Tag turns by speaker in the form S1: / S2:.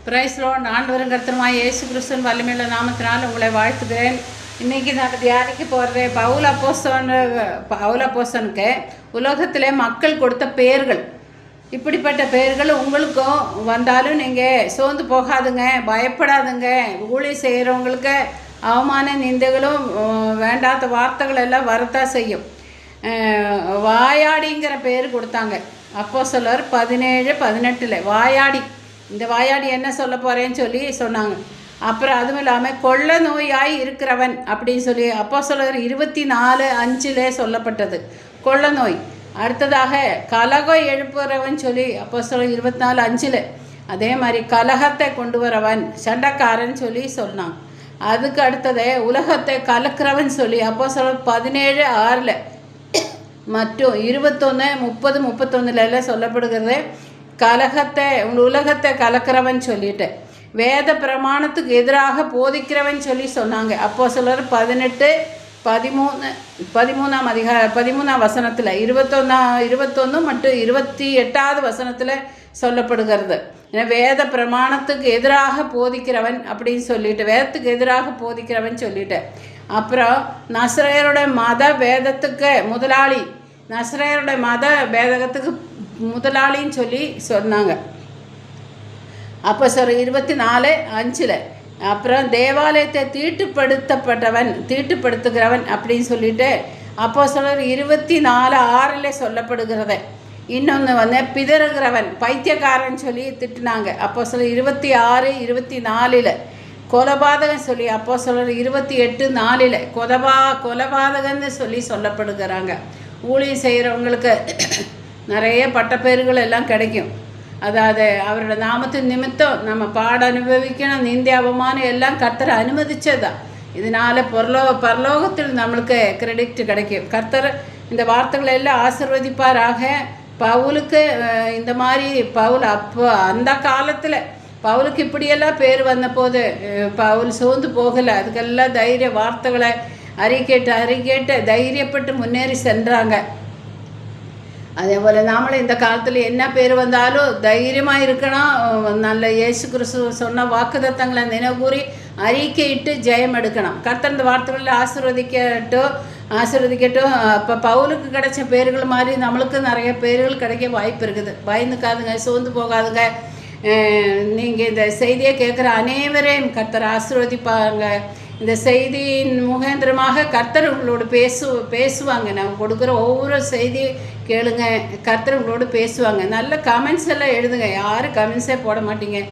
S1: Price Lord. ஆண்டவரும் கர்த்தருமாய் இயேசு கிறிஸ்துவின் வல்லமையுள்ள நாமத்தினால் உங்களை வாழ்த்துகிறேன். இன்றைக்கி நான் தியானிக்க போகிறது பவுல் அப்போஸ்தலனுக்கு உலகத்திலே மக்கள் கொடுத்த பெயர்கள். இப்படிப்பட்ட பெயர்கள் உங்களுக்கும் வந்தாலும் நீங்கள் சோர்ந்து போகாதுங்க, பயப்படாதுங்க. ஊழியம் செய்கிறவங்களுக்கு அவமான நிந்தைகளும் வேண்டாத வார்த்தைகள் எல்லாம் வரத்தான் செய்யும். வாயாடிங்கிற பேர் கொடுத்தாங்க அப்போஸ்தலர் 17:18. வாயாடி, இந்த வாயாடி என்ன சொல்ல போகிறேன்னு சொல்லி சொன்னாங்க. அப்புறம் அதுவும் இல்லாமல் கொள்ள நோயாய் இருக்கிறவன் அப்படின்னு சொல்லி அப்போஸ்தலர் 24:5 சொல்லப்பட்டது, கொள்ள நோய். அடுத்ததாக கலகம் எழுப்புறவன் சொல்லி அப்போஸ்தலர் 24:5. அதே மாதிரி கலகத்தை கொண்டு வரவன், சண்டைக்காரன் சொல்லி சொன்னாங்க. அதுக்கு அடுத்தது உலகத்தை கலக்கிறவன் சொல்லி அப்போஸ்தலர் 17:6 மற்றும் 21, 30, 31 சொல்லப்படுகிறது. கலகத்தை உலகத்தை கலக்கிறவன் சொல்லிட்டு வேத பிரமாணத்துக்கு எதிராக போதிக்கிறவன் சொல்லி சொன்னாங்க. அப்போஸ்தலர் 18:13 21 மற்றும் 28 சொல்லப்படுகிறது. வேத பிரமாணத்துக்கு எதிராக போதிக்கிறவன் அப்படின்னு சொல்லிட்டு, வேதத்துக்கு எதிராக போதிக்கிறவன் சொல்லிட்டு. அப்புறம் நசரேயருடைய மத வேதத்துக்கு முதலாளி, நசரேயருடைய மத வேதத்துக்கு முதலாளின்னு சொல்லி சொன்னாங்க அப்போஸ்தலர் 24:5. அப்புறம் தேவாலயத்தை தீட்டுப்படுத்துகிறவன் அப்படின்னு சொல்லிட்டு அப்போஸ்தலர் 24:6 சொல்லப்படுகிறது. இன்னொன்று பிதறுகிறவன், பைத்தியக்காரன் சொல்லி திட்டுனாங்க அப்போஸ்தலர் 26:24. கொலபாதகன் சொல்லி அப்போஸ்தலர் 28:4 கொலபாதகன்னு சொல்லி சொல்லப்படுகிறாங்க. ஊழியம் செய்கிறவங்களுக்கு நிறைய பட்டப்பேர்கள் எல்லாம் கிடைக்கும். அதாவது அவரோட நாமத்தின் நிமித்தம் நம்ம பாட அனுபவிக்கணும், நிந்தை அவமானம் எல்லாம் கர்த்தர் அனுமதிச்சதான். இதனால் பரலோகத்தில் நம்மளுக்கு கிரெடிட் கிடைக்கும். கர்த்தர் இந்த வார்த்தைகளை எல்லாம் ஆசீர்வதிப்பாராக. பவுலுக்கு இந்த மாதிரி அப்போ அந்த காலத்தில் பவுலுக்கு இப்படியெல்லாம் பேர் வந்த போது பவுல் சோர்ந்து போகலை. அதுக்கெல்லாம் தைரிய வார்த்தைகளை அறிக்கேட்டு தைரியப்பட்டு முன்னேறி சென்றாங்க. அதே போல் நாமளும் இந்த காலத்தில் என்ன பேர் வந்தாலும் தைரியமாக இருக்கணும். நல்ல இயேசு கிறிஸ்து சொன்ன வாக்குத்தத்தங்களை நினைவுகூறி அறிக்கையிட்டு ஜெயம் எடுக்கணும். கர்த்தர் இந்த வார்த்தைகளில் ஆசீர்வதிக்கட்டும். இப்போ பவுலுக்கு கிடைச்ச பேர்கள் மாதிரி நம்மளுக்கு நிறைய பேர்கள் கிடைக்க வாய்ப்பு இருக்குது. பயந்துக்காதுங்க, சோர்ந்து போகாதுங்க. நீங்கள் இந்த செய்தியை கேட்குற அனைவரையும் கர்த்தர் ஆசீர்வதிப்பாங்க. இந்த செய்தியின் முகேந்திரமாக கர்த்தர் உங்களோடு பேசுவாங்க. நம்ம கொடுக்குற ஒவ்வொரு செய்தி கேளுங்க, கர்த்தர் உங்களோடு பேசுவாங்க. நல்ல கமெண்ட்ஸ் எல்லாம் எழுதுங்க, யாரும் கமெண்ட்ஸே போட மாட்டீங்க.